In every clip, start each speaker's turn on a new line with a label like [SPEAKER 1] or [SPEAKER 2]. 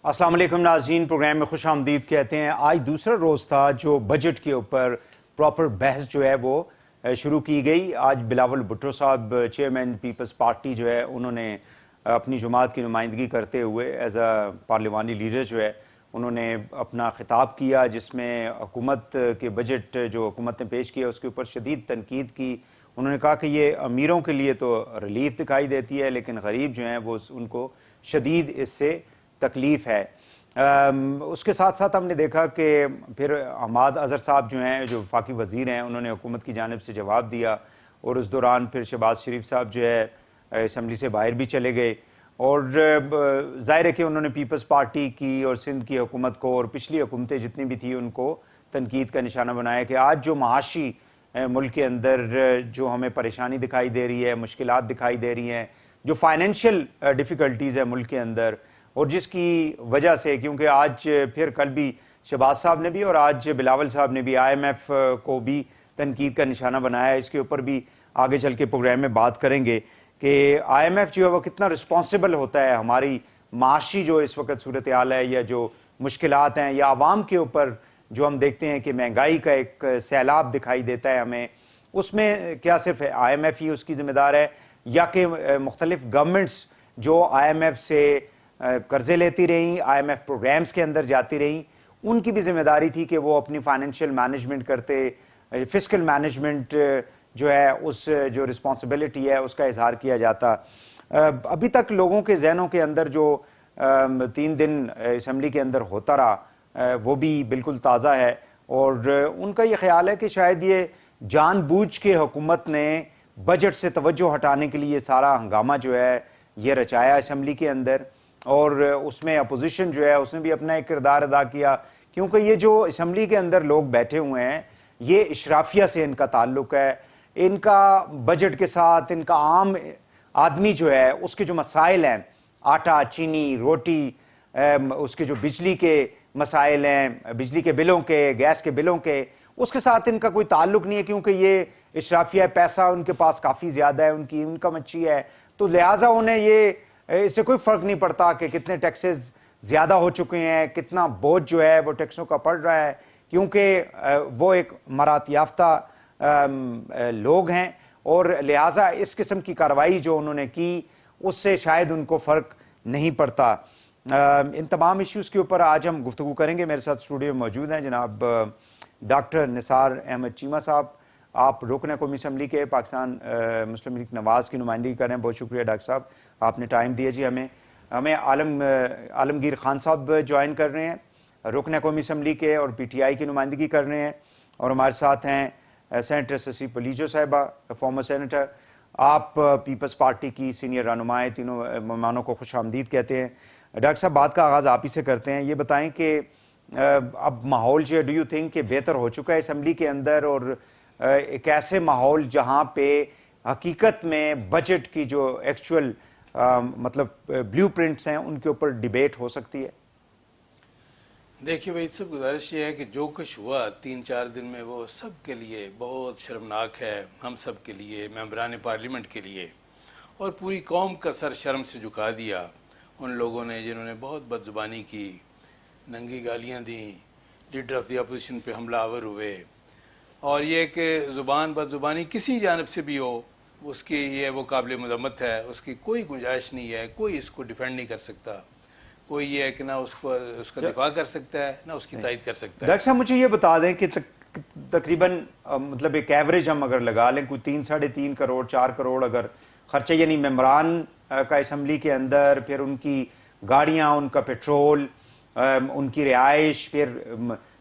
[SPEAKER 1] السلام علیکم ناظرین، پروگرام میں خوش آمدید کہتے ہیں۔ آج دوسرا روز تھا جو بجٹ کے اوپر پراپر بحث جو ہے وہ شروع کی گئی۔ آج بلاول بھٹو صاحب چیئرمین پیپلز پارٹی جو ہے انہوں نے اپنی جماعت کی نمائندگی کرتے ہوئے ایز اے پارلیمانی لیڈر جو ہے انہوں نے اپنا خطاب کیا، جس میں حکومت کے بجٹ جو حکومت نے پیش کیا اس کے اوپر شدید تنقید کی۔ انہوں نے کہا کہ یہ امیروں کے لیے تو ریلیف دکھائی دیتی ہے، لیکن غریب جو ہیں وہ ان کو شدید اس سے تکلیف ہے۔ اس کے ساتھ ساتھ ہم نے دیکھا کہ پھر حماد اظہر صاحب جو ہیں، جو وفاقی وزیر ہیں، انہوں نے حکومت کی جانب سے جواب دیا، اور اس دوران پھر شہباز شریف صاحب جو ہے اسمبلی سے باہر بھی چلے گئے، اور ظاہر ہے کہ انہوں نے پیپلز پارٹی کی اور سندھ کی حکومت کو اور پچھلی حکومتیں جتنی بھی تھیں ان کو تنقید کا نشانہ بنایا کہ آج جو معاشی ملک کے اندر جو ہمیں پریشانی دکھائی دے رہی ہے، مشکلات دکھائی دے رہی ہیں، جو فائنینشیل ڈیفیکلٹیز ہے ملک کے اندر، اور جس کی وجہ سے کیونکہ آج پھر کل بھی شہباز صاحب نے بھی اور آج بلاول صاحب نے بھی آئی ایم ایف کو بھی تنقید کا نشانہ بنایا ہے، اس کے اوپر بھی آگے چل کے پروگرام میں بات کریں گے کہ آئی ایم ایف جو ہے وہ کتنا رسپانسبل ہوتا ہے ہماری معاشی جو اس وقت صورتحال ہے، یا جو مشکلات ہیں، یا عوام کے اوپر جو ہم دیکھتے ہیں کہ مہنگائی کا ایک سیلاب دکھائی دیتا ہے ہمیں، اس میں کیا صرف آئی ایم ایف ہی اس کی ذمہ دار ہے، یا کہ مختلف گورنمنٹس جو آئی ایم ایف سے قرضے لیتی رہیں، آئی ایم ایف پروگرامز کے اندر جاتی رہیں، ان کی بھی ذمہ داری تھی کہ وہ اپنی فائنینشیل مینجمنٹ کرتے، فسکل مینجمنٹ جو ہے اس جو رسپانسبلٹی ہے اس کا اظہار کیا جاتا۔ ابھی تک لوگوں کے ذہنوں کے اندر جو 3 دن اسمبلی کے اندر ہوتا رہا وہ بھی بالکل تازہ ہے، اور ان کا یہ خیال ہے کہ شاید یہ جان بوجھ کے حکومت نے بجٹ سے توجہ ہٹانے کے لیے سارا ہنگامہ جو ہے یہ رچایا اسمبلی کے اندر، اور اس میں اپوزیشن جو ہے اس نے بھی اپنا ایک کردار ادا کیا، کیونکہ یہ جو اسمبلی کے اندر لوگ بیٹھے ہوئے ہیں یہ اشرافیہ سے ان کا تعلق ہے، ان کا بجٹ کے ساتھ ان کا عام آدمی جو ہے اس کے جو مسائل ہیں، آٹا، چینی، روٹی، اس کے جو بجلی کے مسائل ہیں، بجلی کے بلوں کے، گیس کے بلوں کے، اس کے ساتھ ان کا کوئی تعلق نہیں ہے، کیونکہ یہ اشرافیہ پیسہ ان کے پاس کافی زیادہ ہے، ان کی انکم اچھی ہے، تو لہٰذا انہیں یہ اس سے کوئی فرق نہیں پڑتا کہ کتنے ٹیکسز زیادہ ہو چکے ہیں، کتنا بوجھ جو ہے وہ ٹیکسوں کا پڑ رہا ہے، کیونکہ وہ ایک مرات یافتہ لوگ ہیں، اور لہٰذا اس قسم کی کارروائی جو انہوں نے کی اس سے شاید ان کو فرق نہیں پڑتا۔ ان تمام ایشوز کے اوپر آج ہم گفتگو کریں گے۔ میرے ساتھ اسٹوڈیو میں موجود ہیں جناب ڈاکٹر نثار احمد چیمہ صاحب، آپ رکن قومی اسمبلی کے پاکستان مسلم لیگ نواز کی نمائندگی کر رہے ہیں۔ بہت شکریہ ڈاکٹر صاحب، آپ نے ٹائم دیا جی ہمیں عالمگیر خان صاحب جوائن کر رہے ہیں، رکن قومی اسمبلی کے اور پی ٹی آئی کی نمائندگی کر رہے ہیں، اور ہمارے ساتھ ہیں سینیٹر سسی پلیجو صاحبہ، فارمر سینیٹر، آپ پیپلز پارٹی کی سینئر رہنما ہیں۔ تینوں مہمانوں کو خوش آمدید کہتے ہیں۔ ڈاکٹر صاحب بات کا آغاز آپ ہی سے کرتے ہیں، یہ بتائیں کہ اب ماحول جو ڈو یو تھنک کہ بہتر ہو چکا ہے اسمبلی کے اندر، اور ایک ایسے ماحول جہاں پہ حقیقت میں بجٹ کی جو ایکچول مطلب بلیو پرنٹس ہیں ان کے اوپر ڈیبیٹ ہو سکتی ہے؟
[SPEAKER 2] دیکھیے بھائی، سب گزارش یہ ہے کہ جو کچھ ہوا 3-4 دن میں وہ سب کے لیے بہت شرمناک ہے، ہم سب کے لیے، ممبران پارلیمنٹ کے لیے، اور پوری قوم کا سر شرم سے جھکا دیا ان لوگوں نے جنہوں نے بہت بد زبانی کی، ننگی گالیاں دیں، لیڈر آف دی اپوزیشن پہ حملہ آور ہوئے، اور یہ کہ زبان بد زبانی کسی جانب سے بھی ہو اس کی یہ وہ قابل مذمت ہے، اس کی کوئی گنجائش نہیں ہے، کوئی اس کو ڈیفینڈ نہیں کر سکتا، کوئی یہ ہے کہ نہ اس کا دفاع کر سکتا ہے نہ اس کی تائید کر سکتا ہے۔
[SPEAKER 1] ڈاکٹر صاحب مجھے یہ بتا دیں کہ تقریباً مطلب ایک ایوریج ہم اگر لگا لیں کوئی 3-3.5 کروڑ 4 کروڑ اگر خرچہ، یعنی ممبران کا اسمبلی کے اندر، پھر ان کی گاڑیاں، ان کا پیٹرول، ان کی رہائش، پھر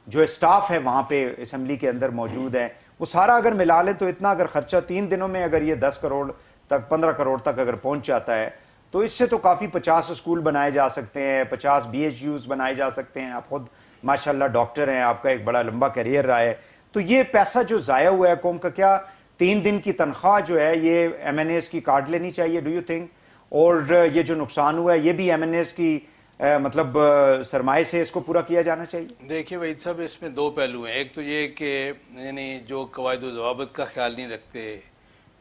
[SPEAKER 1] جو اسٹاف ہے وہاں پہ اسمبلی کے اندر موجود ہے، وہ سارا اگر ملا لیں تو اتنا اگر خرچہ 3 دنوں میں اگر یہ 10 کروڑ تک 15 کروڑ تک اگر پہنچ جاتا ہے تو اس سے تو کافی 50 اسکول بنائے جا سکتے ہیں، 50 بی ایچ یوز بنائے جا سکتے ہیں۔ آپ خود ماشاءاللہ ڈاکٹر ہیں، آپ کا ایک بڑا لمبا کیریئر رہا ہے، تو یہ پیسہ جو ضائع ہوا ہے قوم کا، کیا 3 دن کی تنخواہ جو ہے یہ ایم این ایز کی کاٹ لینی چاہیے ڈو یو تھنک؟ اور یہ جو نقصان ہوا ہے یہ بھی ایم این ایز کی مطلب سرمایہ سے اس کو پورا کیا جانا چاہیے؟
[SPEAKER 2] دیکھیے بھائی صاحب، اس میں 2 پہلو ہیں۔ ایک تو یہ کہ یعنی جو قواعد و ضوابط کا خیال نہیں رکھتے،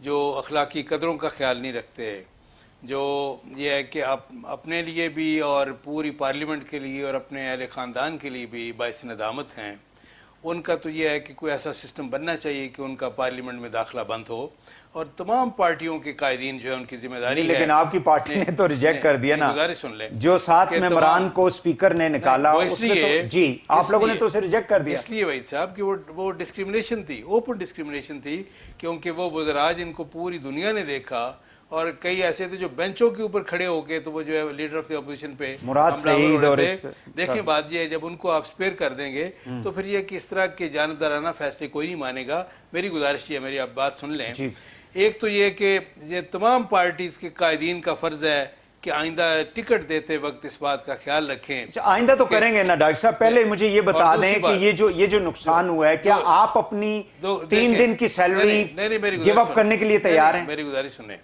[SPEAKER 2] جو اخلاقی قدروں کا خیال نہیں رکھتے، جو یہ ہے کہ اپنے لیے بھی اور پوری پارلیمنٹ کے لیے اور اپنے اہل خاندان کے لیے بھی باعث ندامت ہیں. ان کا تو یہ ہے کہ کوئی ایسا سسٹم بننا چاہیے کہ ان کا پارلیمنٹ میں داخلہ بند ہو, اور تمام پارٹیوں کے قائدین جو ہے ان کی ذمہ داری ہے.
[SPEAKER 1] لیکن آپ کی پارٹی نے تو ریجیکٹ کر دیا نا,
[SPEAKER 2] گزارش سن لیں,
[SPEAKER 1] جو 7 ممبران کو اسپیکر نے نکالا
[SPEAKER 2] اس لیے
[SPEAKER 1] جی آپ لوگوں نے تو اسے ریجیکٹ کر دیا.
[SPEAKER 2] اس لیے وحید صاحب کہ وہ ڈسکریمنیشن تھی, اوپن ڈسکریمنیشن تھی, کیونکہ وہ وزراء جن کو پوری دنیا نے دیکھا, اور کئی ایسے تھے جو بینچوں کے اوپر کھڑے ہو کے تو وہ جو ہے لیڈر آف دی اپوزیشن پہ
[SPEAKER 1] مراد سعید اور
[SPEAKER 2] دیکھیں بات یہ ہے جب ان کو آپ اسپیئر کر دیں گے تو پھر یہ کہ اس طرح کے جانبدارانہ فیصلے کوئی نہیں مانے گا. میری گزارش یہ ہے, میری آپ بات سن لیں. ایک تو یہ کہ یہ تمام پارٹیز کے قائدین کا فرض ہے کہ آئندہ ٹکٹ دیتے وقت اس بات کا خیال رکھیں.
[SPEAKER 1] آئندہ تو کریں گے نا ڈاکٹر صاحب, پہلے مجھے یہ بتا دیں کہ یہ جو نقصان ہوا ہے, کیا آپ اپنی 3 دن کی سیلری گیو اپ کرنے کے لیے تیار ہیں؟
[SPEAKER 2] میری گزارش سنیں,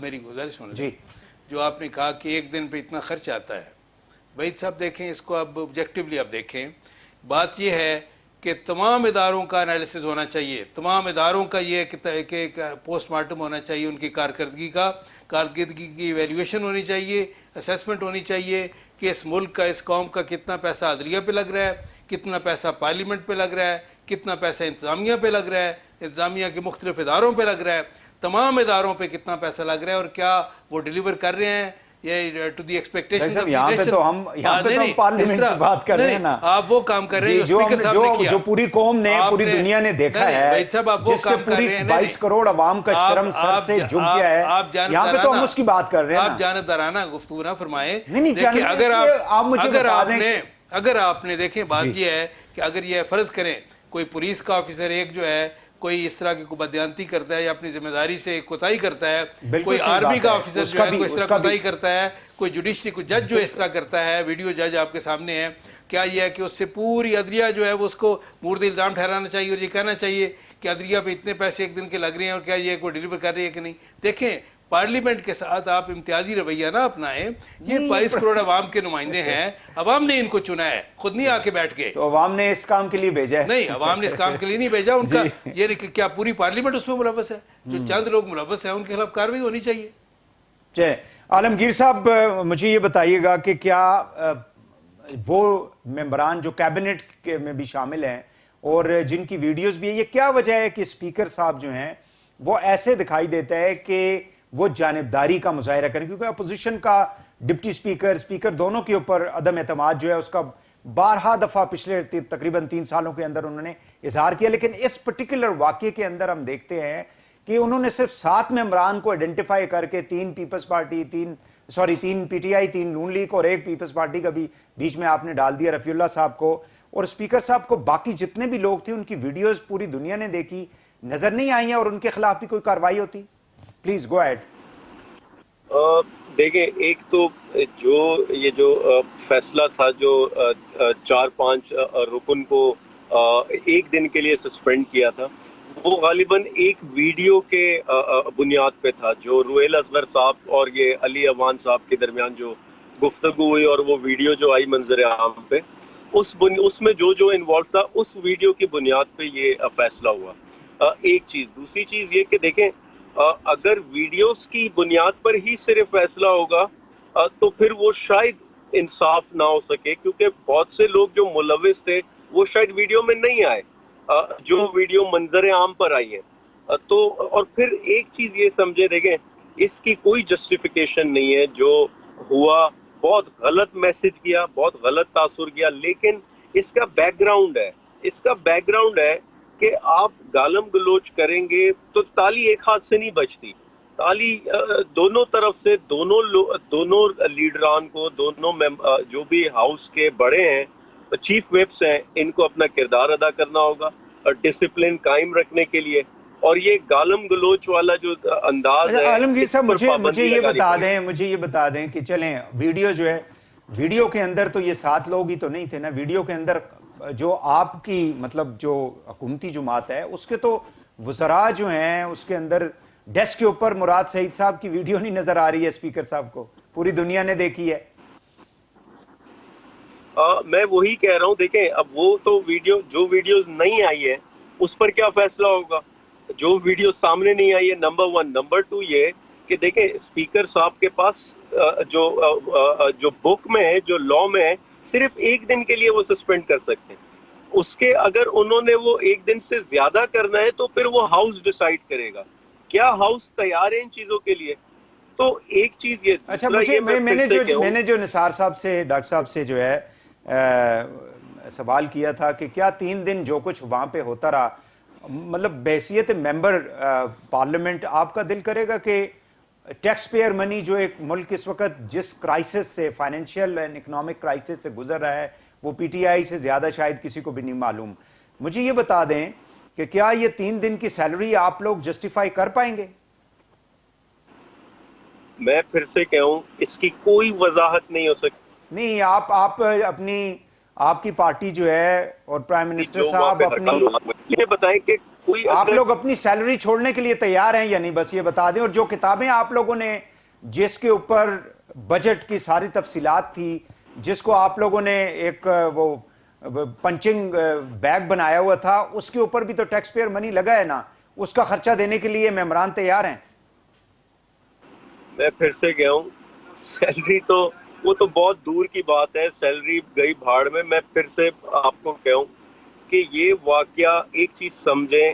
[SPEAKER 2] میری گزارش سن لیں. جو آپ نے کہا کہ ایک دن پہ اتنا خرچ آتا ہے, وحید صاحب دیکھیں اس کو اب آبجیکٹیولی آپ دیکھیں. بات یہ ہے کہ تمام اداروں کا انالیسز ہونا چاہیے, تمام اداروں کا یہ کہ پوسٹ مارٹم ہونا چاہیے, ان کی کارکردگی کی ایویلیویشن ہونی چاہیے, اسیسمنٹ ہونی چاہیے کہ اس ملک کا, اس قوم کا کتنا پیسہ عدلیہ پہ لگ رہا ہے, کتنا پیسہ پارلیمنٹ پہ لگ رہا ہے, کتنا پیسہ انتظامیہ پہ لگ رہا ہے, انتظامیہ کے مختلف اداروں پہ لگ رہا ہے, تمام اداروں پہ کتنا پیسہ لگ رہا ہے, اور کیا وہ ڈیلیور کر رہے ہیں یہ ٹو دی ایکسپیکٹیشن.
[SPEAKER 1] یہاں پہ تو ہم پارلیمنٹ کی بات کر رہے ہیں نا,
[SPEAKER 2] آپ وہ کام کر رہے ہیں جو اسپیکر صاحب نے کیا,
[SPEAKER 1] جو پوری قوم نے, پوری دنیا نے دیکھا ہے, جس سے پوری 22 کروڑ عوام کا شرم سر سے جھک گیا ہے. یہاں پہ تو ہم اس کی بات کر رہے ہیں.
[SPEAKER 2] آپ جانبدارانہ گفتگو نہ فرمائیں.
[SPEAKER 1] نہیں,
[SPEAKER 2] اگر آپ نے دیکھیں بات یہ ہے کہ اگر یہ فرض کریں کوئی پولیس کا آفیسر ایک جو ہے کوئی اس طرح کی کوئی بدیانتی کرتا ہے یا اپنی ذمہ داری سے کوتاہی کرتا ہے, کوئی آرمی کا آفیسر جو ہے کوئی اس طرح کوتاہی کرتا ہے, کوئی جوڈیشری کوئی جج جو اس طرح کرتا ہے, ویڈیو جج آپ کے سامنے ہے, کیا یہ ہے کہ اس سے پوری عدلیہ جو ہے وہ اس کو مورد الزام ٹھہرانا چاہیے اور یہ کہنا چاہیے کہ عدلیہ پہ اتنے پیسے ایک دن کے لگ رہے ہیں اور کیا یہ کوئی ڈیلیور کر رہی ہے کہ نہیں. دیکھیں پارلیمنٹ کے ساتھ آپ امتیازی رویہ نہ اپنائیں. یہ 22 کروڑ عوام کے نمائندے ہیں, عوام نے ان کو چنا ہے, خود نہیں آ کے بیٹھ کے.
[SPEAKER 1] تو عوام نے اس کام کے لیے بھیجا ہے؟
[SPEAKER 2] نہیں, عوام نے اس کام کے لیے نہیں بھیجا. ان کا یہ کیا پوری پارلیمنٹ اس میں ملوث ہے؟ جو چند لوگ ملوث ہیں ان کے خلاف کارروائی ہونی چاہیے.
[SPEAKER 1] عالمگیر صاحب مجھے یہ بتائیے گا کہ کیا وہ ممبران جو کیبنٹ میں بھی شامل ہیں اور جن کی ویڈیوز بھی ہیں, یہ کیا وجہ ہے کہ اسپیکر صاحب جو ہیں وہ ایسے دکھائی دیتا ہے کہ وہ جانبداری کا مظاہرہ کریں, کیونکہ اپوزیشن کا ڈپٹی اسپیکر دونوں کے اوپر عدم اعتماد جو ہے اس کا بارہا دفعہ پچھلے تقریباً 3 سالوں کے اندر انہوں نے اظہار کیا. لیکن اس پرٹیکولر واقعے کے اندر ہم دیکھتے ہیں کہ انہوں نے صرف 7 ممبران کو آئیڈینٹیفائی کر کے 3 Peoples Party 3 P T I 3 Noon League اور 1 پیپلز پارٹی کا بھی بیچ میں آپ نے ڈال دیا, رفیع اللہ صاحب کو, اور اسپیکر صاحب کو باقی جتنے بھی لوگ تھے ان کی ویڈیوز پوری دنیا نے دیکھی, نظر نہیں آئی ہیں اور ان کے خلاف بھی کوئی کارروائی ہوتی. Please go ahead.
[SPEAKER 3] دیکھیں, ایک تو یہ جو فیصلہ تھا جو 4-5 رکن کو ایک دن کے لیے سسپینڈ کیا تھا, وہ غالباً ایک ویڈیو کے بنیاد پہ تھا جو رویل اصغر صاحب اور یہ علی اوان صاحب کے درمیان جو گفتگو ہوئی اور وہ ویڈیو جو آئی منظر عام پہ, اس میں جو انوالو تھا اس ویڈیو کی بنیاد پہ یہ فیصلہ ہوا. ایک چیز. دوسری چیز یہ کہ دیکھیں, اگر ویڈیوز کی بنیاد پر ہی صرف فیصلہ ہوگا تو پھر وہ شاید انصاف نہ ہو سکے, کیونکہ بہت سے لوگ جو ملوث تھے وہ شاید ویڈیو میں نہیں آئے جو ویڈیو منظر عام پر آئی ہے. تو اور پھر ایک چیز یہ سمجھے, دیکھیں اس کی کوئی جسٹیفیکیشن نہیں ہے, جو ہوا بہت غلط میسج کیا, بہت غلط تاثر کیا, لیکن اس کا بیک گراؤنڈ ہے کہ آپ گالم گلوچ کریں گے تو تالی ایک ہاتھ سے نہیں بجتی. تالی دونوں طرف سے, دونوں لیڈران کو, دونوں جو بھی ہاؤس کے بڑے ہیں, چیف وپس ہیں, ان کو اپنا کردار ادا کرنا ہوگا ڈسپلن قائم رکھنے کے لیے. اور یہ گالم گلوچ والا جو انداز ہے,
[SPEAKER 1] عالمگیر صاحب مجھے یہ بتا دیں کہ چلیں ویڈیو جو ہے, ویڈیو کے اندر تو یہ 7 لوگ ہی تو نہیں تھے نا, ویڈیو کے اندر جو آپ کی مطلب جو حکومتی جماعت ہے اس کے تو وزراء جو ہیں, اس کے اندر ڈیسک کے اوپر مراد سعید صاحب کی ویڈیو نہیں نظر آ رہی ہے اسپیکر صاحب کو, پوری دنیا نے دیکھی ہے.
[SPEAKER 3] میں وہی کہہ رہا ہوں, دیکھیں اب وہ تو جو ویڈیوز نہیں آئی ہے اس پر کیا فیصلہ ہوگا, جو ویڈیو سامنے نہیں آئی ہے. نمبر 1. نمبر 2 یہ کہ دیکھیں اسپیکر صاحب کے پاس جو بک میں ہے، جو لا میں ہے، صرف ایک دن کے لیے وہ سسپینڈ کر سکتے ہیں. اس کے اگر انہوں نے وہ ایک دن سے زیادہ کرنا ہے تو پھر وہ ہاؤس ڈیسائیڈ کرے گا. کیا ہاؤس تیار ہے ان چیزوں کے لیے؟ تو ایک چیز یہ.
[SPEAKER 1] اچھا
[SPEAKER 3] دوسرا
[SPEAKER 1] مجھے
[SPEAKER 3] یہ
[SPEAKER 1] میں نے جو نثار صاحب سے، ڈاکٹر صاحب سے جو ہے سوال کیا تھا کہ کیا 3 دن جو کچھ وہاں پہ ہوتا رہا، مطلب بحیثیت ممبر پارلیمنٹ آپ کا دل کرے گا کہ ٹیکس پیئر منی جو ایک ملک اس وقت جس کرائسس سے، فائنینشیل اینڈ اکنامک کرائسس سے گزر رہا ہے، وہ پی ٹی آئی سے زیادہ شاید کسی کو بھی نہیں معلوم. مجھے یہ بتا دیں کہ کیا یہ 3 دن کی سیلری آپ لوگ جسٹیفائی کر پائیں گے؟
[SPEAKER 3] میں پھر سے کہوں، اس کی کوئی وضاحت نہیں ہو سکتی.
[SPEAKER 1] نہیں، آپ اپنی، آپ کی پارٹی جو ہے اور پرائم منسٹر
[SPEAKER 3] جو وہاں
[SPEAKER 1] صاحب
[SPEAKER 3] پہ
[SPEAKER 1] اپنی،
[SPEAKER 3] یہ بتائیں کہ کوئی
[SPEAKER 1] آپ لوگ اپنی سیلری چھوڑنے کے لیے تیار ہیں یا نہیں، بس یہ بتا دیں. اور جو کتابیں آپ لوگوں نے، جس کے اوپر بجٹ کی ساری تفصیلات تھی، جس کو آپ لوگوں نے ایک وہ پنچنگ بیگ بنایا ہوا تھا، اس کے اوپر بھی تو ٹیکس پیئر منی لگا ہے نا، اس کا خرچہ دینے کے لیے ممبران تیار ہیں؟
[SPEAKER 3] میں پھر سے کہوں، سیلری تو وہ تو بہت دور کی بات ہے، سیلری گئی بھاڑ میں. میں پھر سے آپ کو کہوں کہ یہ واقعہ، ایک چیز سمجھیں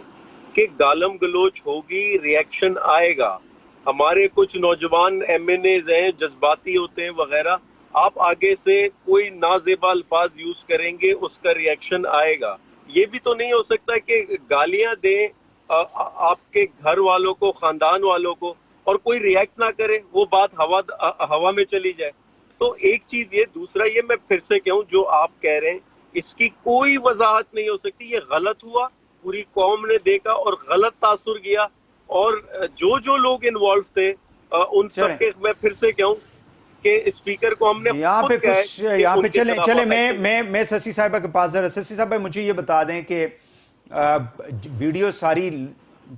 [SPEAKER 3] کہ گالم گلوچ ہوگی، ریئیکشن آئے گا. ہمارے کچھ نوجوان ایم این ایز ہیں، جذباتی ہوتے ہیں وغیرہ. آپ آگے سے کوئی نازیبا الفاظ یوز کریں گے، اس کا ریئیکشن آئے گا. یہ بھی تو نہیں ہو سکتا کہ گالیاں دیں آپ کے گھر والوں کو، خاندان والوں کو، اور کوئی ریئیکٹ نہ کرے، وہ بات ہوا میں چلی جائے. تو ایک چیز یہ. دوسرا یہ میں پھر سے کہوں، جو آپ کہہ رہے ہیں اس کی کوئی وضاحت نہیں ہو سکتی. یہ غلط ہوا، پوری قوم نے دیکھا اور غلط تاثر گیا، اور جو لوگ انوالو تھے ان سب کے. میں پھر سے کہوں کہ اسپیکر کو ہم نے
[SPEAKER 1] یہاں پہ
[SPEAKER 3] خود کہا
[SPEAKER 1] کچھ،
[SPEAKER 3] کہ
[SPEAKER 1] یہاں پہ
[SPEAKER 3] ان کے خلاف
[SPEAKER 1] چلیں
[SPEAKER 3] ایکشن.
[SPEAKER 1] میں سسی صاحبہ کے پاس ذرا. سسی صاحبہ مجھے یہ بتا دیں کہ ویڈیو ساری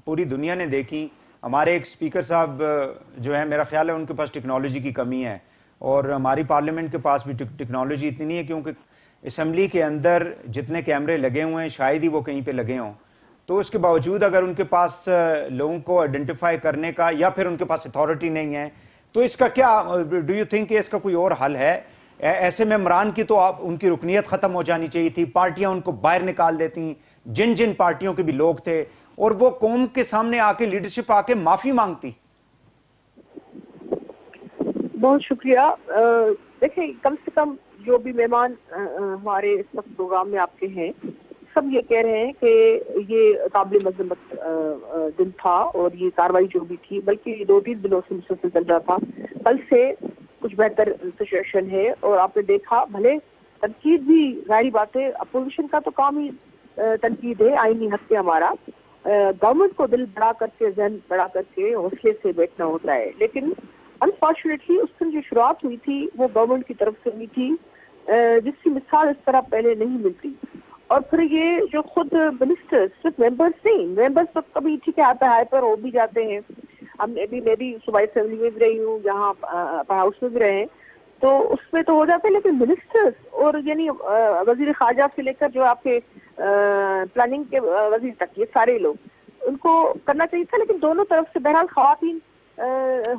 [SPEAKER 1] پوری دنیا نے دیکھی. ہمارے ایک اسپیکر صاحب جو ہے، میرا خیال ہے ان کے پاس ٹیکنالوجی کی کمی ہے، اور ہماری پارلیمنٹ کے پاس بھی ٹیکنالوجی اتنی نہیں ہے، کیونکہ اسمبلی کے اندر جتنے کیمرے لگے ہوئے ہیں شاید ہی وہ کہیں پہ لگے ہوں. تو اس کے باوجود اگر ان کے پاس لوگوں کو آئیڈینٹیفائی کرنے کا، یا پھر ان کے پاس اتھارٹی نہیں ہے، تو اس کا کیا ڈو یو تھنک کہ اس کا کوئی اور حل ہے؟ ایسے ممبران کی تو ان کی رکنیت ختم ہو جانی چاہیے تھی، پارٹیاں ان کو باہر نکال دیتی، جن پارٹیوں کے بھی لوگ تھے، اور وہ قوم کے سامنے آ کے، لیڈرشپ آ کے معافی مانگتی.
[SPEAKER 4] بہت شکریہ. دیکھیں، کم سے کم جو بھی مہمان ہمارے اس وقت پروگرام میں آپ کے ہیں، سب یہ کہہ رہے ہیں کہ یہ قابل مذمت دن تھا، اور یہ کاروائی جو بھی تھی، بلکہ یہ 2-3 دنوں سے مسلسل چل رہا تھا. کل سے کچھ بہتر سچویشن ہے، اور آپ نے دیکھا، بھلے تنقید بھی ظاہری بات ہے، اپوزیشن کا تو کام ہی تنقید ہے، آئینی حق ہے ہمارا. گورنمنٹ کو دل بڑا کر کے، ذہن بڑا کر کے حوصلے سے بیٹھنا ہوتا ہے. لیکن انفارچونیٹلی اس دن جو شروعات ہوئی تھی وہ گورنمنٹ کی طرف سے ہوئی تھی، جس کی مثال اس طرح پہلے نہیں ملتی. اور پھر یہ جو خود منسٹر، صرف ممبرس نہیں، ممبرس تو کبھی ٹھیک ہے آتا ہے پر ہو بھی جاتے ہیں. میں بھی صوبائی اسمبلی میں بھی رہی ہوں، یہاں ہاؤس میں بھی رہے ہیں، تو اس میں تو ہو جاتے ہیں. لیکن منسٹرس، اور یعنی وزیر خارجہ سے لے کر جو آپ کے پلاننگ کے وزیر تک، یہ سارے لوگ، ان کو کرنا چاہیے تھا. لیکن دونوں طرف سے بہرحال، خواتین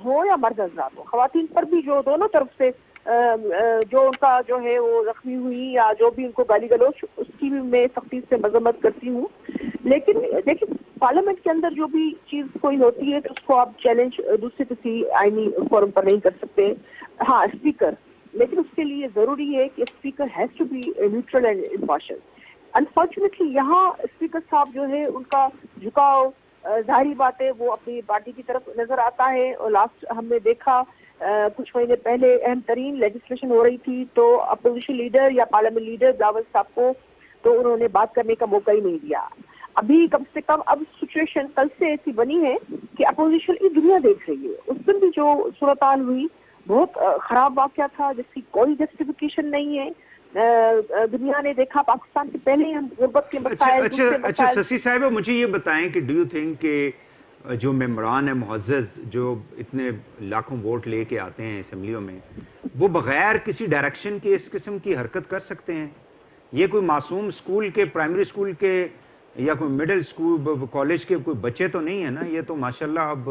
[SPEAKER 4] ہو یا مرد حضرات ہو، خواتین پر بھی جو دونوں طرف سے جو ان کا جو ہے وہ زخمی ہوئی، یا جو بھی ان کو گالی گلوچ، اس کی بھی میں سختی سے مذمت کرتی ہوں. لیکن دیکھیں، پارلیمنٹ کے اندر جو بھی چیز کوئی ہوتی ہے تو اس کو آپ چیلنج دوسرے کسی آئینی فورم پر نہیں کر سکتے. ہاں، اسپیکر، لیکن اس کے لیے ضروری ہے کہ speaker has to be neutral and impartial. Unfortunately یہاں اسپیکر صاحب جو ہے ان کا جھکاؤ ظاہری بات ہے وہ اپنی پارٹی کی طرف نظر آتا ہے. اور لاسٹ ہم نے دیکھا کچھ مہینے پہلے اہم ترین لیجسلیشن ہو رہی تھی، تو اپوزیشن لیڈر یا پارلیمنٹ لیڈر بلاول صاحب کو تو انہوں نے بات کرنے کا موقع ہی نہیں دیا. ابھی کم سے کم اب سچویشن کل سے ایسی بنی ہے کہ اپوزیشن کی دنیا دیکھ رہی ہے. اس دن بھی جو صورتحال ہوئی بہت خراب واقعہ تھا، جس کی کوئی جسٹیفیکیشن نہیں ہے. دنیا نے دیکھا پاکستان سے پہلے ہم غربت کے مسائل،
[SPEAKER 1] اچھا سسی صاحبہ، مجھے یہ بتائیں کہ ڈو یو تھنک کہ جو ممبران ہیں معزز، جو اتنے لاکھوں ووٹ لے کے آتے ہیں اسمبلیوں میں، وہ بغیر کسی ڈائریکشن کے اس قسم کی حرکت کر سکتے ہیں؟ یہ کوئی معصوم اسکول کے، پرائمری اسکول کے یا کوئی مڈل اسکول کالج کے کوئی بچے تو نہیں ہیں نا؟ یہ تو ماشاءاللہ اب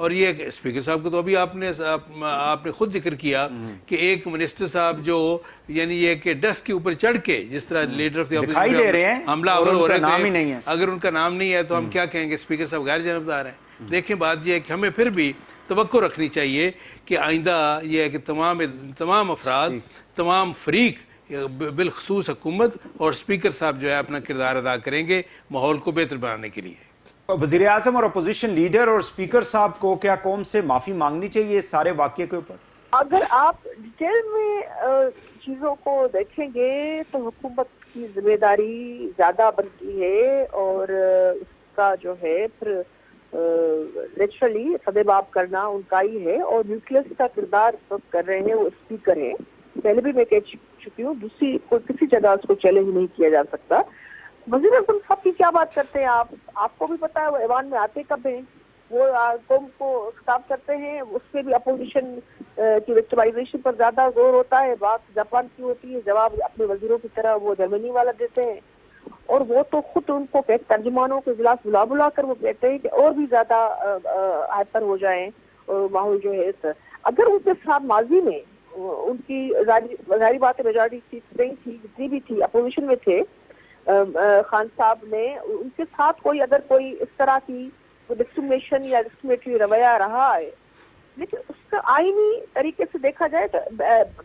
[SPEAKER 2] اور یہ اسپیکر صاحب کو تو ابھی آپ نے خود ذکر کیا کہ ایک منسٹر صاحب جو یعنی یہ کہ ڈسک کے اوپر چڑھ کے جس طرح لیڈر آف
[SPEAKER 1] دکھائی دے رہے ہیں
[SPEAKER 2] حملہ
[SPEAKER 1] اور
[SPEAKER 2] ہو
[SPEAKER 1] ان کا
[SPEAKER 2] رہے
[SPEAKER 1] نام ہی
[SPEAKER 2] تھے،
[SPEAKER 1] نہیں ہے،
[SPEAKER 2] اگر ان کا نام نہیں ہے تو ہم کیا کہیں گے اسپیکر صاحب غیر جانبدار ہیں؟ دیکھیں بات یہ ہے کہ ہمیں پھر بھی توقع رکھنی چاہیے کہ آئندہ یہ ہے کہ تمام افراد، تمام فریق بالخصوص حکومت اور اسپیکر صاحب جو ہے اپنا کردار ادا کریں گے ماحول کو بہتر بنانے کے لیے۔
[SPEAKER 1] وزیر اعظم اور اپوزیشن لیڈر اور اسپیکر صاحب کو کیا قوم سے معافی مانگنی چاہیے اس سارے واقعے کے اوپر؟
[SPEAKER 4] اگر آپ ڈیٹیل میں چیزوں کو دیکھیں گے تو حکومت کی ذمہ داری زیادہ بنتی ہے، اور اس کا جو ہے پھر نیچرلی سدباب کرنا ان کا ہی ہے، اور نیوکلس کا کردار کر رہے ہیں وہ اسپیکر ہیں۔ پہلے بھی میں کہہ چکی ہوں، دوسری کسی جگہ اس کو چیلنج نہیں کیا جا سکتا۔ وزیر اعظم صاحب کی کیا بات کرتے ہیں آپ کو بھی پتا ہے وہ ایوان میں آتے کب ہیں، وہ قوم کو خطاب کرتے ہیں، اس میں بھی اپوزیشن کی وکٹمائزیشن پر زیادہ زور ہوتا ہے، بات جاپان کی ہوتی ہے، جواب اپنے وزیروں کی طرح وہ جرمنی والا دیتے ہیں، اور وہ تو خود ان کو ترجمانوں کے اجلاس بلا کر وہ کہتے ہیں کہ اور بھی زیادہ ہائپر ہو جائیں ماحول جو ہے۔ اگر ان کے ساتھ ماضی میں ان کی ظاہری بات میجارٹی سیٹ نہیں تھی، جتنی بھی تھی اپوزیشن میں تھے، خان صاحب نے ان کے ساتھ اگر کوئی اس طرح کی ڈسکریمنیشن یا ڈسکریمنیٹری رویہ رہا ہے، لیکن اس کا آئینی طریقے سے دیکھا جائے تو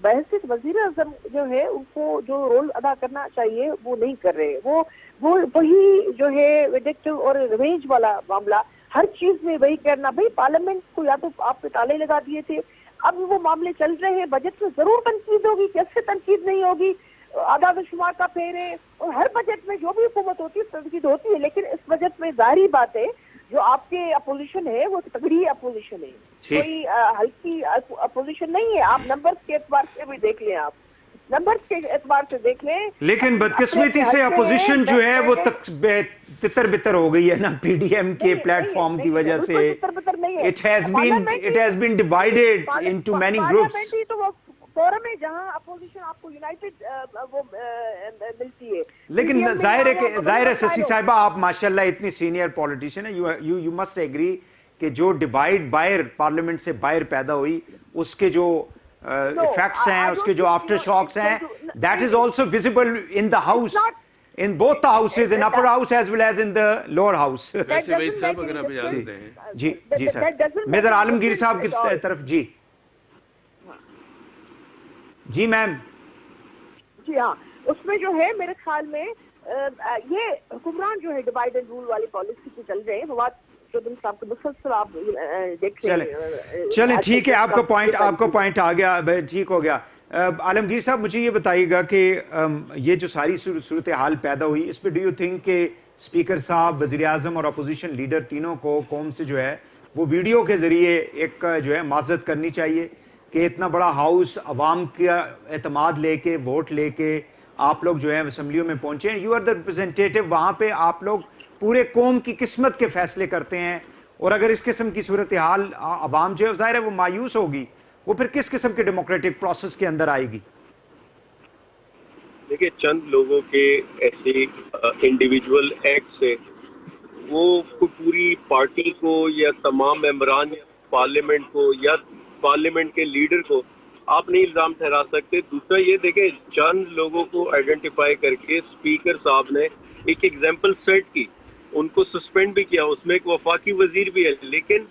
[SPEAKER 4] بحیثیت وزیر اعظم جو ہے ان کو جو رول ادا کرنا چاہیے وہ نہیں کر رہے، وہ وہی جو ہے ویڈکٹو اور ریونج والا معاملہ، ہر چیز میں وہی کرنا۔ بھائی پارلیمنٹ کو یا تو آپ نے تالے لگا دیے تھے، اب وہ معاملے چل رہے ہیں، بجٹ میں ضرور تنقید ہوگی، کیسے تنقید نہیں ہوگی، اعداد و شمار کا پھیرے، اور ہر بجٹ میں جو بھی حکومت ہوتی ہے تنقید ہوتی ہے، لیکن اس بجٹ میں ظاہری بات ہے جو آپ کے اپوزیشن ہے وہ تگڑی اپوزیشن ہے، کوئی ہلکی اپوزیشن نہیں ہے۔ آپ نمبرز کے اعتبار سے بھی دیکھ لیں، آپ نمبرز کے اعتبار سے دیکھ لیں،
[SPEAKER 1] لیکن بدقسمتی سے اپوزیشن جو ہے وہ تتر بتر ہو گئی ہے نا پی ڈی ایم کے پلیٹ فارم کی وجہ سے۔ It has been divided into many groups.
[SPEAKER 4] تو وہ فورم ہے جہاں اپوزیشن آپ کو یونائٹڈ وہ ملتی ہے۔
[SPEAKER 1] لیکن ظاہر ہے سسی صاحبہ آپ ماشاءاللہ اتنی سینئر پولیٹیشن ہے، یو مسٹ ایگری کہ جو ڈیوائڈ باہر پارلیمنٹ سے باہر پیدا ہوئی اس کے جو ایفیکٹس ہیں، اس کے جو آفٹر شاکس ہیں، that is also visible in the house, in both the houses, in upper house as well as in the lower house.
[SPEAKER 2] ویسے وحید صاحب اگر آپ اجازت دیں۔
[SPEAKER 1] جی سر، میزر عالمگیر صاحب کی طرف۔ جی میم۔
[SPEAKER 4] جی ہاں، اس میں جو ہے میرے خیال میں یہ حکمران جو ہے ڈیوائڈ اینڈ رول والی پالیسی پہ چل رہے ہیں، فواد چودھری صاحب کو مسلسل آپ دیکھ رہے ہیں۔
[SPEAKER 1] چلیں ٹھیک ہے، آپ کا پوائنٹ آ گیا، ٹھیک ہو گیا۔ عالمگیر صاحب مجھے یہ بتائیے گا کہ یہ جو ساری صورتحال پیدا ہوئی اس پہ ڈو یو تھنک کہ اسپیکر صاحب، وزیر اعظم اور اپوزیشن لیڈر تینوں کو قوم سے جو ہے وہ ویڈیو کے ذریعے ایک جو ہے معذرت کرنی چاہیے کہ اتنا بڑا ہاؤس عوام کا اعتماد لے کے، ووٹ لے کے آپ لوگ جو ہے اسمبلیوں میں پہنچے ہیں، یو آر دا ریپرزینٹیٹیو، وہاں پہ آپ لوگ پورے قوم کی قسمت کے فیصلے کرتے ہیں، اور اگر اس قسم کی صورتحال عوام جو ہے ظاہر ہے وہ مایوس ہوگی، وہ پھر کس قسم کے ڈیموکریٹک پروسیس کے اندر آئے گی؟
[SPEAKER 3] دیکھیں چند لوگوں کے ایسے انڈیویجول ایکٹ سے وہ پوری پارٹی کو یا تمام ممبران پارلیمنٹ کو یا پارلیمنٹ کے لیڈر کو آپ نہیں الزام ٹھہرا سکتے۔ دوسرا یہ دیکھیں چند لوگوں کو آئیڈینٹیفائی کر کے اسپیکر صاحب نے ایک ایگزامپل سیٹ کی، ان کو سسپینڈ بھی کیا، اس میں ایک وفاقی وزیر بھی ہے، لیکن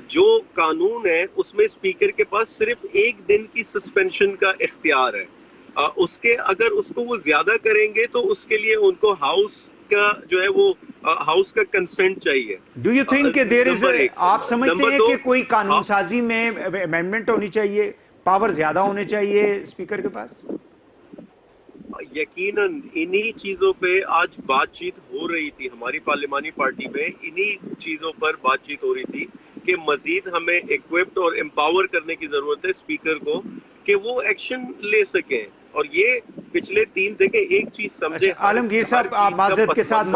[SPEAKER 3] جو قانون ہے اس میں اسپیکر کے پاس صرف ایک دن کی سسپینشن کا اختیار ہے، اس کے اگر اس کو وہ زیادہ کریں گے تو اس کے لیے ان کو ہاؤس کا جو ہے وہ ہاؤس کا کنسنٹ چاہیے۔
[SPEAKER 1] ڈو یو تھنک کہ دیر از، آپ سمجھتے ہیں کہ کوئی قانون سازی میں امینڈمنٹ ہونی چاہیے، پاور زیادہ ہونے چاہیے اسپیکر کے پاس؟
[SPEAKER 3] یقیناً انہی چیزوں پہ آج بات چیت ہو رہی تھی ہماری پارلیمانی پارٹی میں، انہی چیزوں پر بات چیت ہو رہی تھی کہ مزید ہمیں ایکوپڈ اور امپاور کرنے کی ضرورت ہے اسپیکر کو کہ وہ ایکشن لے سکیں۔ اور یہ پچھلے 3 دیکھیں ایک چیز سمجھے،
[SPEAKER 1] عالمگیر صاحب آپ معذرت کے ساتھ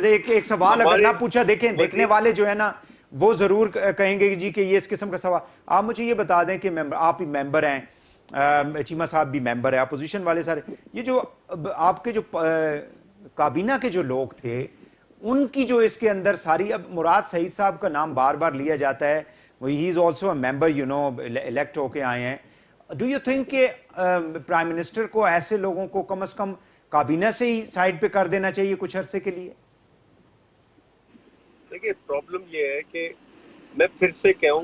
[SPEAKER 1] ایک سوال اگر نہ پوچھا، دیکھیں دیکھنے والے جو ہے نا وہ ضرور کہیں گے جی کہ یہ اس قسم کا سوال۔ آپ مجھے یہ بتا دیں کہ آپ ہی ممبر ہیں، چیمہ صاحب بھی ممبر ہے، اپوزیشن والے سارے، یہ جو آپ کے جو کابینہ کے جو لوگ تھے ان کی جو اس کے اندر ساری، اب مراد سعید صاحب کا نام بار بار لیا جاتا ہے، ہی is also a member elect ہو کے آئے ہیں. ڈو یو تھنک کہ پرائم منسٹر کو ایسے لوگوں کو کم از کم کابینہ سے ہی سائڈ پہ کر دینا چاہیے کچھ عرصے کے لیے؟
[SPEAKER 3] دیکھیے پرابلم یہ ہے کہ میں پھر سے کہوں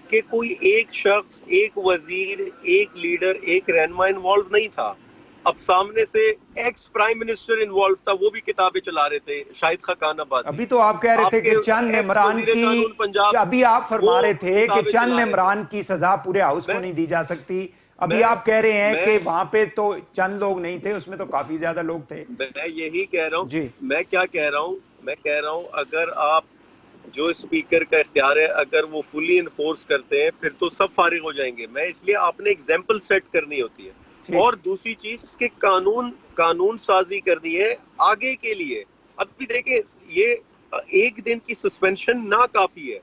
[SPEAKER 3] کہ کوئی ایک شخص، ایک وزیر، ایک لیڈر، ایک رہنما انوالو نہیں تھا. اب سامنے سے ایکس پرائم منسٹر انوالو تھا، وہ بھی کتابیں چلا رہے تھے، شاہد خاقان آبادی.
[SPEAKER 1] ابھی تو آپ کہہ رہے تھے کہ چند ممبران کی، ابھی آپ فرما رہے تھے کہ چند ممبران کی سزا پورے ہاؤس کو نہیں دی جا سکتی. ابھی آپ کہہ رہے ہیں کہ وہاں پہ تو چند لوگ نہیں تھے، اس میں تو کافی زیادہ لوگ تھے.
[SPEAKER 3] میں یہی کہہ رہا ہوں.
[SPEAKER 1] جی
[SPEAKER 3] میں کیا کہہ رہا ہوں، میں کہہ رہا ہوں اگر آپ جو اسپیکر کا اختیار ہے اگر وہ فلی انفورس کرتے ہیں پھر تو سب فارغ ہو جائیں گے. میں اس لیے آپ نے ایگزامپل سیٹ کرنی ہوتی ہے. اور دوسری چیز کہ قانون سازی کرنی ہے آگے کے لیے. ابھی دیکھیں یہ ایک دن کی سسپینشن ناکافی ہے،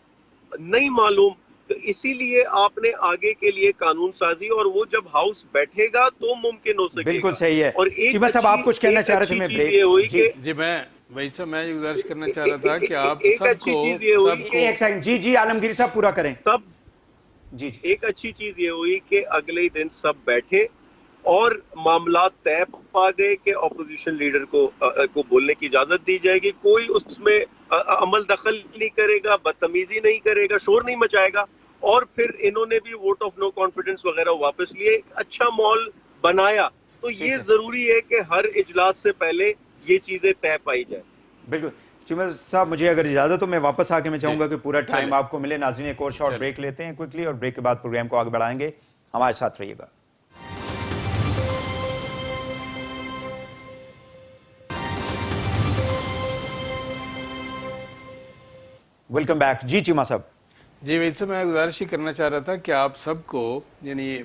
[SPEAKER 3] نہیں معلوم، تو اسی لیے آپ نے آگے کے لیے قانون سازی، اور وہ جب ہاؤس بیٹھے گا تو ممکن ہو سکے گا.
[SPEAKER 1] بالکل صحیح ہے.
[SPEAKER 3] اور
[SPEAKER 1] چیمہ صاحب آپ کچھ کہنا چاہ رہے تھے؟ میں بریک.
[SPEAKER 2] جی میں وہی صاحب میں گزارش کرنا چاہ رہا تھا کہ آپ سب کو
[SPEAKER 1] ایک سیکنڈ. جی عالمگیر صاحب پورا کریں. جی
[SPEAKER 3] ایک اچھی چیز یہ ہوئی کہ اگلے دن سب بیٹھے اور معاملات طے پا گئے کہ اپوزیشن لیڈر کو بولنے کی اجازت دی جائے گی. کوئی اس میں عمل دخل نہیں کرے گا، بدتمیزی نہیں کرے گا، شور نہیں مچائے گا. اور پھر انہوں نے بھی ووٹ آف نو کانفیڈنس وغیرہ واپس لیے، اچھا ماحول بنایا. تو یہ ضروری ہے کہ ہر اجلاس سے پہلے یہ چیزیں طے پائی جائیں.
[SPEAKER 1] بالکل. چیمہ صاحب مجھے اگر اجازت ہو میں واپس آ کے میں چاہوں گا کہ پورا ٹائم آپ کو ملے. ناظرین ایک اور شارٹ بریک لیتے ہیں کوئکلی، اور بریک کے بعد پروگرام کو آگے بڑھائیں گے. ہمارے ساتھ رہیے گا. Welcome back. جی چیمہ صاحب.
[SPEAKER 2] جی ویسے سے میں گزارش ہی کرنا چاہ رہا تھا کہ آپ سب کو، یعنی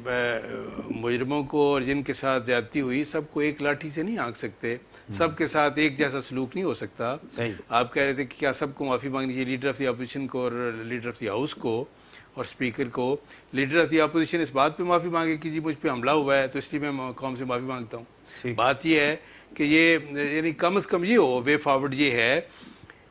[SPEAKER 2] مجرموں کو اور جن کے ساتھ زیادتی ہوئی سب کو ایک لاٹھی سے نہیں ہانک سکتے، سب کے ساتھ ایک جیسا سلوک نہیں ہو سکتا. آپ کہہ رہے تھے کہ کیا سب کو معافی مانگنی چاہیے، لیڈر آف دی اپوزیشن کو اور لیڈر آف دی ہاؤس کو اور اسپیکر کو. لیڈر آف دی اپوزیشن اس بات پہ معافی مانگے کہ جی مجھ پہ حملہ ہوا ہے تو اس لیے میں قوم سے معافی مانگتا ہوں. بات یہ ہے کہ یہ یعنی کم از کم یہ ہو، وے فارورڈ یہ ہے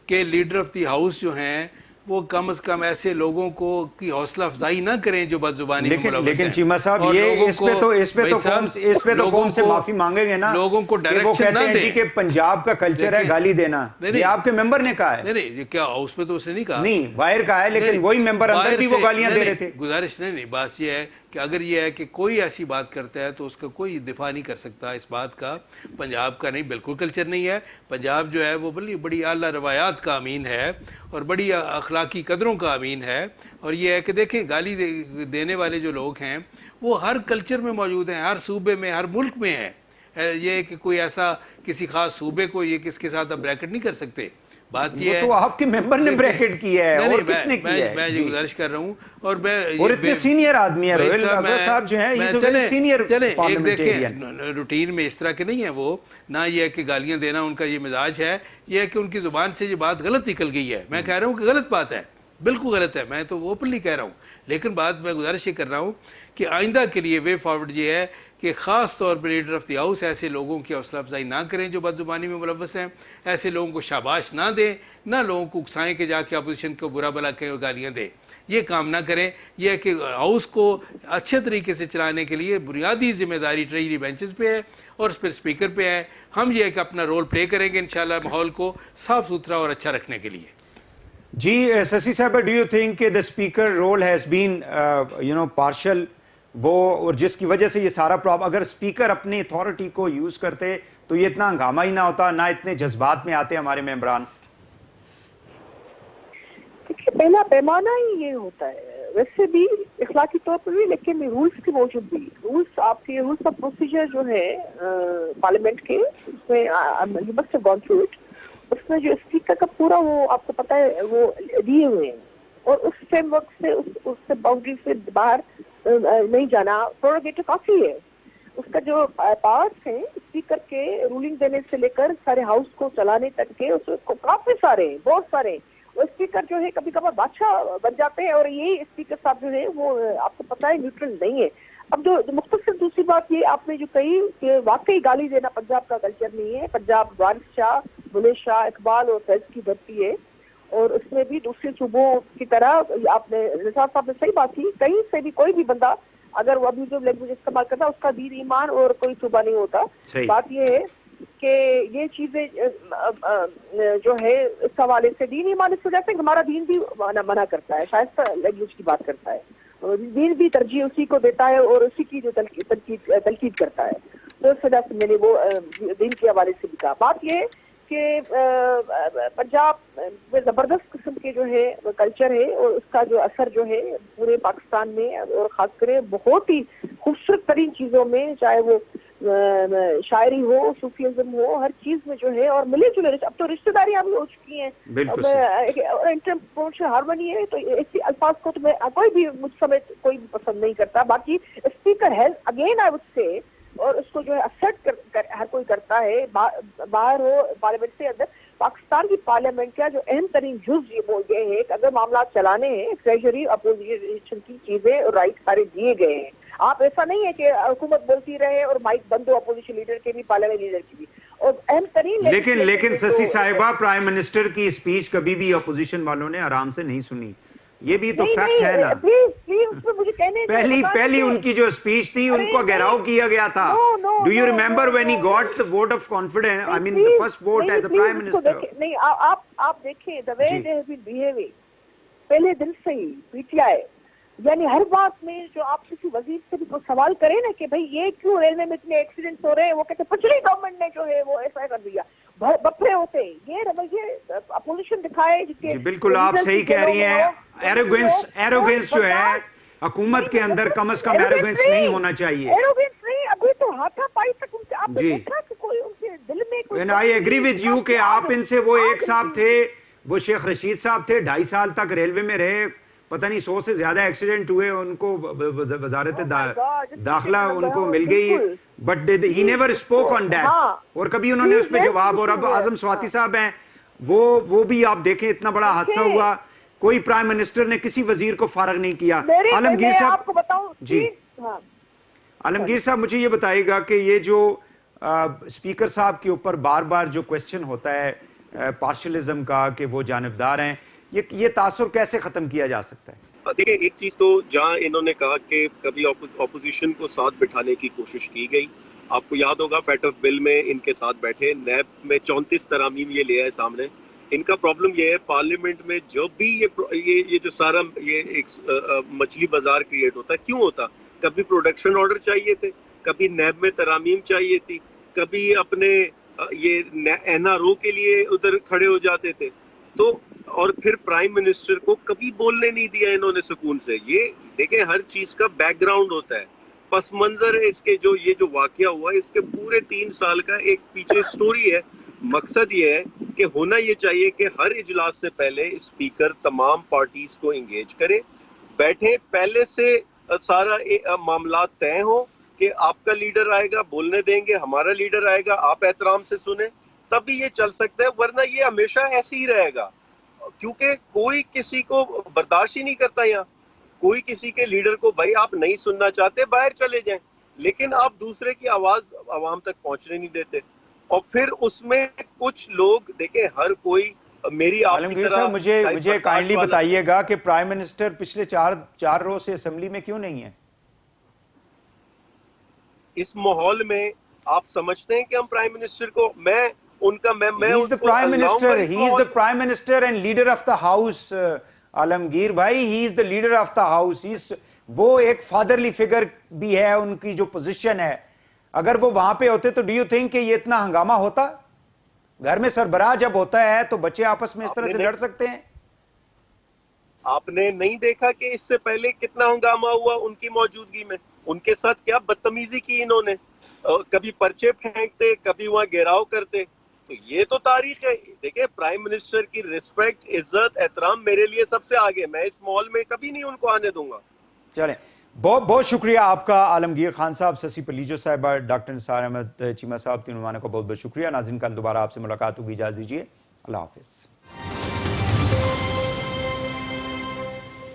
[SPEAKER 2] کہ لیڈر آف دی ہاؤس جو ہیں وہ کم از کم ایسے لوگوں کو کی حوصلہ افزائی نہ کریں جو بد زبانی میں ملوث ہیں.
[SPEAKER 1] لیکن چیمہ صاحب یہ اس پہ تو قوم سے معافی مانگیں گے نا.
[SPEAKER 2] لوگوں کو ڈائریکشن نہ دیں
[SPEAKER 1] کہ پنجاب کا کلچر ہے گالی دینا. یہ آپ کے ممبر نے کہا ہے.
[SPEAKER 2] نہیں کیا اس میں تو اس نے نہیں کہا،
[SPEAKER 1] نہیں باہر کہا ہے، لیکن وہی ممبر اندر بھی وہ گالیاں دے رہے تھے.
[SPEAKER 2] گزارش نہیں، بات یہ ہے کہ اگر یہ ہے کہ کوئی ایسی بات کرتا ہے تو اس کا کوئی دفاع نہیں کر سکتا اس بات کا. پنجاب کا نہیں، بالکل کلچر نہیں ہے. پنجاب جو ہے وہ بڑی اعلیٰ روایات کا امین ہے اور بڑی اخلاقی قدروں کا امین ہے. اور یہ ہے کہ دیکھیں گالی دینے والے جو لوگ ہیں وہ ہر کلچر میں موجود ہیں، ہر صوبے میں، ہر ملک میں ہیں. یہ کہ کوئی ایسا کسی خاص صوبے کو یہ کس کے ساتھ آپ بریکٹ نہیں کر سکتے. بات یہ ہے
[SPEAKER 1] تو آپ کے ممبر نے بریکٹ کیا ہے اور کس نے کیا ہے.
[SPEAKER 2] میں یہ گزارش کر رہا ہوں اور
[SPEAKER 1] اتنے سینئر آدمی ہیں روہیل اظہر صاحب جو ہیں، یہ ویری سینئر پارلیمنٹیرین.
[SPEAKER 2] روٹین میں اس طرح کے نہیں ہیں وہ، نہ یہ ہے کہ گالیاں دینا ان کا یہ مزاج ہے. یہ ہے کہ ان کی زبان سے یہ بات غلط نکل گئی ہے. میں کہہ رہا ہوں کہ غلط بات ہے، بالکل غلط ہے، میں تو اوپنلی کہہ رہا ہوں. لیکن بات میں گزارش یہ کر رہا ہوں کہ آئندہ کے لیے وے فارورڈ یہ ہے کہ خاص طور پر لیڈر آف دی ہاؤس ایسے لوگوں کی حوصلہ افزائی نہ کریں جو بد زبانی میں ملوث ہیں. ایسے لوگوں کو شاباش نہ دیں، نہ لوگوں کو اکسائیں کہ جا کے اپوزیشن کو برا بلا کہیں اور گالیاں دیں. یہ کام نہ کریں. یہ ہے کہ ہاؤس کو اچھے طریقے سے چلانے کے لیے بنیادی ذمہ داری ٹریجری بینچز پہ ہے اور اس پہ اسپیکر پہ ہے. ہم یہ ہے کہ اپنا رول پلے کریں گے انشاءاللہ ماحول کو صاف ستھرا اور اچھا رکھنے کے لیے.
[SPEAKER 1] جی سسی صاحب، do you think the speaker role has been partial, وہ اور جس کی وجہ سے یہ سارا پرابلم، اگر اسپیکر اپنی اتھارٹی کو یوز کرتے تو یہ اتنا ہنگامہ ہی نہ ہوتا، نہ اتنے جذبات میں آتے ہمارے ممبران.
[SPEAKER 4] پہلا پیمانہ ہی یہ ہوتا ہے ویسے بھی اخلاقی طور پر بھی، لیکن رولز کی موجود بھی. رولز آپ کے رولز آف پروسیجر جو ہے پارلیمنٹ کے، اس میں you must have gone through it. اس میں جو اسپیکر کا پورا وہ آپ کو پتہ ہے وہ دیے ہوئے ہیں، اور اس فریم ورک سے اس سے باؤنڈری سے باہر نہیں جانا. پروگیٹو کافی ہے. اس کا جو پاورز ہیں اسپیکر کے رولنگ دینے سے لے کر سارے ہاؤس کو چلانے تک کے، اس کو کافی سارے ہیں، بہت سارے. وہ اسپیکر جو ہے کبھی کبھار بادشاہ بن جاتے ہیں، اور یہ اسپیکر صاحب جو ہے وہ آپ کو پتہ ہے نیوٹرل نہیں ہے. اب جو مختصر دوسری بات یہ آپ نے جو کہی کہ واقعی گالی دینا پنجاب کا کلچر نہیں ہے. پنجاب وارث شاہ، بلے شاہ، اقبال اور فیض کی دھرتی ہے، اور اس میں بھی دوسرے صوبوں کی طرح آپ نے نثار صاحب نے صحیح بات کی, کہیں سے بھی کوئی بھی بندہ اگر وہ ابھی جو لینگویج استعمال کرتا ہے اس کا دین ایمان اور کوئی صوبہ نہیں ہوتا. بات یہ ہے کہ یہ چیزیں جو ہے اس حوالے سے دین ایمان اس وجہ سے ہمارا دین بھی منع کرتا ہے, شائستہ لینگویج کی بات کرتا ہے, دین بھی ترجیح اسی کو دیتا ہے اور اسی کی جو تنقید کرتا ہے. تو اس وجہ سے میں نے وہ دین کے حوالے سے بھی کہا. بات یہ کہ پنجاب میں زبردست قسم کے جو ہے کلچر ہے اور اس کا جو اثر جو ہے پورے پاکستان میں اور خاص کر بہت ہی خوبصورت ترین چیزوں میں, چاہے وہ شاعری ہو, صوفیزم ہو, ہر چیز میں جو ہے, اور ملے جلے اب تو رشتہ داریاں بھی ہو چکی ہیں, انٹر ہارمونی ہے. تو ایسی الفاظ کو تو میں کوئی بھی مجھ سمیت کوئی پسند نہیں کرتا. باقی اسپیکر ہے اگین آئی وڈ سے, اور اس کو جو ہے اسرٹ ہر کوئی کرتا ہے, باہر ہو پارلیمنٹ سے اندر. پاکستان کی پارلیمنٹ کا جو اہم ترین جز یہ ہے کہ اگر معاملات چلانے ہیں, ٹریجری اپوزیشن کی چیزیں اور رائٹ سارے دیے گئے ہیں. آپ ایسا نہیں ہے کہ حکومت بولتی رہے اور مائک بند ہو اپوزیشن لیڈر کے بھی, پارلیمنٹ لیڈر کی بھی. اور اہم ترین
[SPEAKER 1] لیکن سسی صاحبہ, پرائم منسٹر کی اسپیچ کبھی بھی اپوزیشن والوں نے آرام سے نہیں سنی, یہ بھی تو فیکٹ ہے نا. پہلی ان کی جو اسپیچ تھی ان کو گھیراؤ کیا گیا تھا. Do you remember when he got the vote of confidence, I mean the first vote as a prime minister?
[SPEAKER 4] نہیں, آپ دیکھیں the way they have been behaving پہلے دن سے ہی پی ٹی آئی, یعنی ہر بات میں جو آپ کسی وزیر سے بھی کوئی سوال کریں نا کہ بھائی یہ کیوں ریلوے میں اتنے ایکسیڈنٹس ہو رہے ہیں, وہ کہتے ہیں پچھلی گورنمنٹ نے جو ہے وہ ایسا کر دیا, بپرے ہوتے ہیں. یہ رویے اپوزیشن دکھائے جس کے
[SPEAKER 1] بالکل آپ صحیح کہہ رہی ہیں. ایروگنس جو ہے حکومت کے اندر کم از کم ایروگنس نہیں ہونا چاہیے.
[SPEAKER 4] ایروگنس نہیں, ابھی تو ہاتھا پائی تک ان سے آپ نے دیکھا کہ کوئی ان کے دل میں کوئی.
[SPEAKER 1] And I agree with you کہ آپ ان سے, وہ ایک صاحب تھے, وہ شیخ رشید صاحب تھے, 2.5 سال تک ریلوے میں رہے, پتہ نہیں 100 سے زیادہ ایکسیڈنٹ ہوئے, ان کو وزارت داخلہ ان کو مل گئی, but he never spoke on that, اور کبھی انہوں نے اس پہ جواب. اور اب اعظم سواتی صاحب ہیں, وہ بھی آپ دیکھیں اتنا بڑا حادثہ ہوا, کوئی پرائم منسٹر نے کسی وزیر کو فارغ نہیں کیا. عالمگیر صاحب, جی عالمگیر صاحب مجھے یہ بتائیے گا کہ یہ جو اسپیکر صاحب کے اوپر بار بار جو کوشچن ہوتا ہے پارشلزم کا کہ وہ جانبدار ہیں, یہ تاثر کیسے ختم کیا جا سکتا ہے؟
[SPEAKER 3] دیکھیں, ایک چیز تو جہاں انہوں نے کہا کہ کبھی اپوزیشن کو ساتھ بٹھانے کی کوشش کی گئی, آپ کو یاد ہوگا فیٹ آف بل میں ان کے ساتھ بیٹھے, نیب میں 34 ترامیم یہ لے آئے سامنے. ان کا پرابلم یہ ہے پارلیمنٹ میں جب بھی یہ جو سارا یہ ایک مچھلی بازار کریٹ ہوتا ہے, کیوں ہوتا؟ کبھی پروڈکشن آرڈر چاہیے تھے, کبھی نیب میں ترامیم چاہیے تھی, کبھی اپنے یہ این آر او کے لیے ادھر کھڑے ہو جاتے تھے. تو اور پھر پرائم منسٹر کو کبھی بولنے نہیں دیا انہوں نے سکون سے. یہ دیکھیں ہر چیز کا بیک گراؤنڈ ہوتا ہے, پس منظر ہے اس کے. یہ جو واقعہ ہوا اس کے پورے 3 سال کا ایک پیچھے سٹوری ہے. مقصد یہ ہے کہ ہونا یہ چاہیے کہ ہر اجلاس سے پہلے اسپیکر تمام پارٹیز کو انگیج کرے, بیٹھے, پہلے سے سارا معاملات طے ہوں کہ آپ کا لیڈر آئے گا بولنے دیں گے, ہمارا لیڈر آئے گا, آپ احترام سے سنیں, تبھی یہ چل سکتا ہے. ورنہ یہ ہمیشہ ایسے ہی رہے گا, کیونکہ کوئی کسی کو برداشت ہی نہیں کرتا. یہاں کوئی کسی کے لیڈر کو بھائی آپ نہیں سننا چاہتے باہر چلے جائیں, لیکن آپ دوسرے کی آواز عوام تک پہنچنے نہیں دیتے. اور پھر اس میں کچھ لوگ دیکھیں, ہر کوئی میری آپ کی طرح.
[SPEAKER 1] مجھے کائنڈلی بتائیے گا کہ پرائم منسٹر پچھلے 4 روز سے اسمبلی میں کیوں نہیں ہے؟
[SPEAKER 3] اس ماحول میں آپ سمجھتے ہیں کہ ہم پرائم منسٹر کو, میں
[SPEAKER 1] He is the prime minister and leader of the house, عالمگیر بھائی, he is the leader of the house. وہ ایک فادرلی فگر بھی ہے, ان کی جو پوزیشن ہے, اگر وہ وہاں پہ ہوتے تو ڈو یو تھنک کہ یہ اتنا ہنگامہ ہوتا؟ گھر میں سربراہ جب ہوتا ہے تو بچے آپس میں اس طرح سے لڑ سکتے ہیں.
[SPEAKER 3] آپ نے نہیں دیکھا کہ اس سے پہلے کتنا ہنگامہ ہوا ان کی موجودگی میں؟ ان کے ساتھ کیا بدتمیزی کی انہوں نے, کبھی پرچے پھینکتے, کبھی وہاں گھیراؤ کرتے. تو یہ تو تاریخ ہے. دیکھیں پرائم منسٹر کی رسپیکٹ, عزت, احترام میرے لیے سب سے آگے. میں اس ماحول میں کبھی نہیں ان کو آنے دوں گا.
[SPEAKER 1] چلیں, بہت شکریہ آپ کا عالمگیر خان صاحب, سسی پلیجو صاحبہ, ڈاکٹر نثار احمد چیمہ صاحب, تینوں مہمانوں کا بہت شکریہ. ناظرین کل دوبارہ آپ سے ملاقات ہوگی, اجازت دیجیے, اللہ حافظ.